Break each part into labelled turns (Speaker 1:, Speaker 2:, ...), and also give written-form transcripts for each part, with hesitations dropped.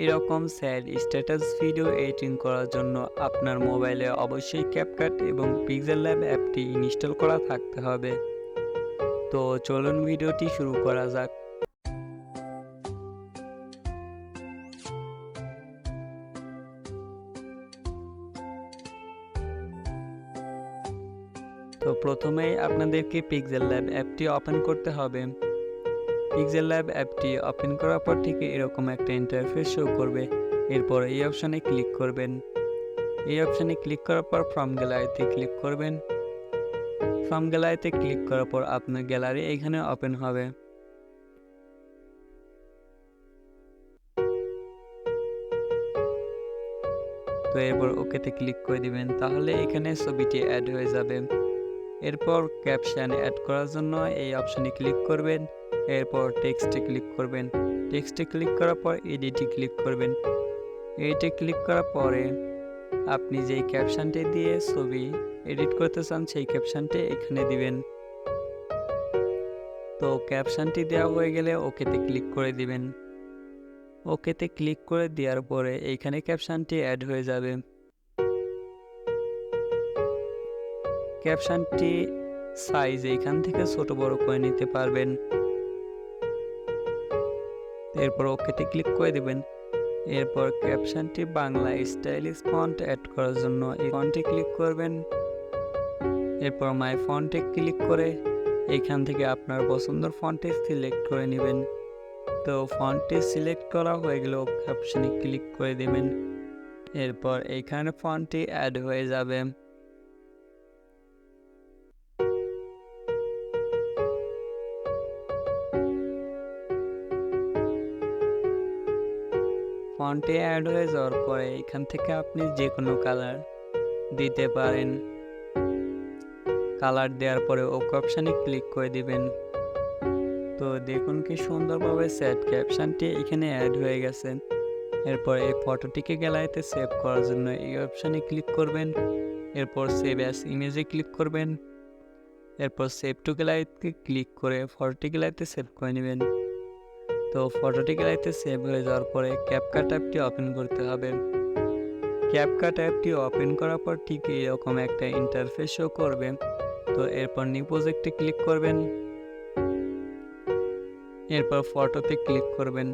Speaker 1: এরকম sad status video editing করার জন্য আপনার মোবাইলে অবশ্যই ক্যাপকাট এবং পিক্সেল ল্যাব অ্যাপটি ইনস্টল করা থাকতে হবে। তো চলুন ভিডিওটি শুরু করা যাক। তো প্রথমেই আপনাদেরকে পিক্সেল ল্যাব অ্যাপটি ওপেন করতে হবে। পিক্সেল ল্যাব অ্যাপটি ওপেন করার পর থেকে এরকম একটা ইন্টারফেস শো করবে। এরপর এই অপশানে ক্লিক করবেন। এই অপশানে ক্লিক করার পর ফ্রম গ্যালারিতে ক্লিক করবেন। ফ্রম গ্যালারিতে ক্লিক করার পর আপনার গ্যালারি এখানে ওপেন হবে। তো এরপর ওকেতে ক্লিক করে দিবেন, তাহলে এখানে ছবিটি অ্যাড হয়ে যাবে। এরপর ক্যাপশন অ্যাড করার জন্য এই অপশানে ক্লিক করবেন। এরপর টেক্সটে ক্লিক করবেন। টেক্সটে ক্লিক করার পর এডিটে ক্লিক করবেন। এডিটে ক্লিক করার পরে আপনি যেই ক্যাপশনটি দিয়ে ছবি এডিট করতে চান সেই ক্যাপশনটি এখানে দিবেন। তো ক্যাপশনটি দেওয়া হয়ে গেলে ওকেতে ক্লিক করে দিবেন। ওকেতে ক্লিক করে দেওয়ার পরে এইখানে ক্যাপশনটি অ্যাড হয়ে যাবে। ক্যাপশনটি সাইজ এইখান থেকে ছোট বড় করে নিতে পারবেন। এরপর ওকেতে ক্লিক করে দিবেন। এরপর ক্যাপশনটি বাংলা স্টাইলিশ ফন্ট অ্যাড করার জন্য এই ফন্টে ক্লিক করবেন। এরপর মাই ফন্টে ক্লিক করে এইখান থেকে আপনার পছন্দের ফন্টে সিলেক্ট করে নেবেন। তো ফন্টটি সিলেক্ট করা হয়ে গেলেও ক্যাপশনে ক্লিক করে দেবেন। এরপর এইখানে ফন্টটি অ্যাড হয়ে যাবে। ফন্টে অ্যাড হয়ে যাওয়ার পরে এখান থেকে আপনি যে কোনো কালার দিতে পারেন। কালার দেওয়ার পরে ওকে অপশানে ক্লিক করে দিবেন। তো দেখুন কি সুন্দরভাবে সেট ক্যাপশনটি এখানে অ্যাড হয়ে গেছে। এরপর এই ফটোটিকে গ্যালারিতে সেভ করার জন্য এই অপশানে ক্লিক করবেন। এরপর সেভ অ্যাজ ইমেজে ক্লিক করবেন। এরপর সেভ টু গ্যালারিতে ক্লিক করে ফটোটি গ্যালারিতে সেভ করে নেবেন। তো ফটোটি গ্যালারিতে সেভ হয়ে যাওয়ার পরে ক্যাপকাট অ্যাপটি ওপেন করতে হবে। ক্যাপকাট অ্যাপটি ওপেন করার পর ঠিক এরকম একটা ইন্টারফেস শো করবে। তো এরপর নিউ প্রজেক্টে ক্লিক করবেন। এরপর ফটোতে ক্লিক করবেন।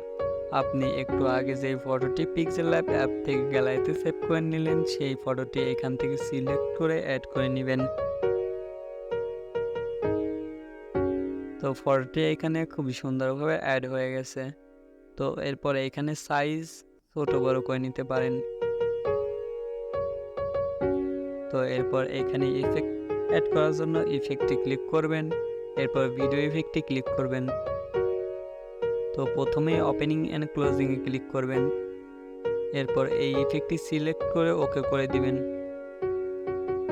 Speaker 1: আপনি একটু আগে যে ফটোটি পিক্সেল ল্যাব অ্যাপ থেকে গ্যালারিতে সেভ করে নিলেন সেই ফটোটি এখান থেকে সিলেক্ট করে অ্যাড করে নেবেন। তো ফটোটি এখানে খুবই সুন্দরভাবে অ্যাড হয়ে গেছে। তো এরপর এখানে সাইজ ছোট বড় করে নিতে পারেন। তো এরপর এখানে ইফেক্ট অ্যাড করার জন্য ইফেক্টে ক্লিক করবেন। এরপর ভিডিও ইফেক্টে ক্লিক করবেন। তো প্রথমে ওপেনিং অ্যান্ড ক্লোজিংয়ে ক্লিক করবেন। এরপর এই ইফেক্টটি সিলেক্ট করে ওকে করে দিবেন।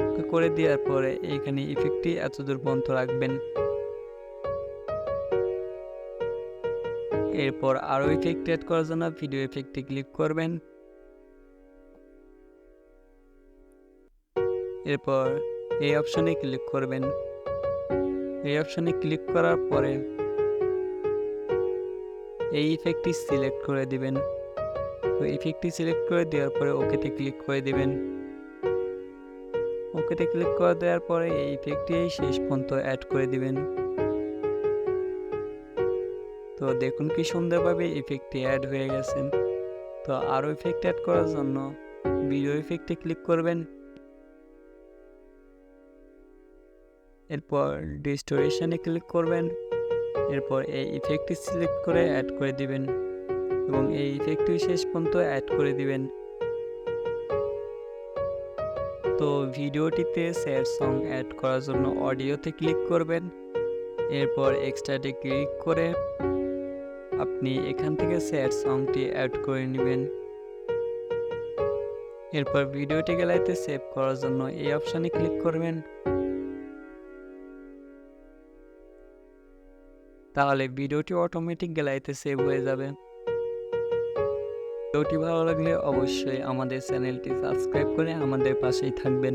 Speaker 1: ওকে করে দেওয়ার পরে এইখানে ইফেক্টটি এতদূর পর্যন্ত রাখবেন। এরপর আরও ইফেক্ট অ্যাড করার জন্য ভিডিও ইফেক্টে ক্লিক করবেন। এরপর এই অপশনে ক্লিক করবেন। এই অপশনে ক্লিক করার পরে এই ইফেক্টটি সিলেক্ট করে দিবেন। তো ইফেক্টটি সিলেক্ট করে দেওয়ার পরে ওকেতে ক্লিক করে দিবেন। ওকেতে ক্লিক করে দেওয়ার পরে এই ইফেক্টটি শেষ পর্যন্ত অ্যাড করে দিবেন। তো দেখুন কি সুন্দরভাবে ইফেক্টটি অ্যাড হয়ে গেছে। তো আরও ইফেক্ট অ্যাড করার জন্য ভিডিও ইফেক্টে ক্লিক করবেন। এরপর ডিস্টোরেশনে ক্লিক করবেন। এরপর এই ইফেক্টটি সিলেক্ট করে অ্যাড করে দিবেন এবং এই ইফেক্টটি শেষ পর্যন্ত অ্যাড করে দিবেন। তো ভিডিওটিতে স্যাড সং অ্যাড করার জন্য অডিওতে ক্লিক করবেন। এরপর এক্সট্রাতে ক্লিক করে আপনি এখান থেকে স্যাড সংটি অ্যাড করে নেবেন। এরপর ভিডিওটি গ্যালারিতে সেভ করার জন্য এই অপশানে ক্লিক করবেন। তাহলে ভিডিওটি অটোমেটিক গ্যালারিতে সেভ হয়ে যাবে। ভিডিওটি ভালো লাগলে অবশ্যই আমাদের চ্যানেলটি সাবস্ক্রাইব করে আমাদের পাশেই থাকবেন।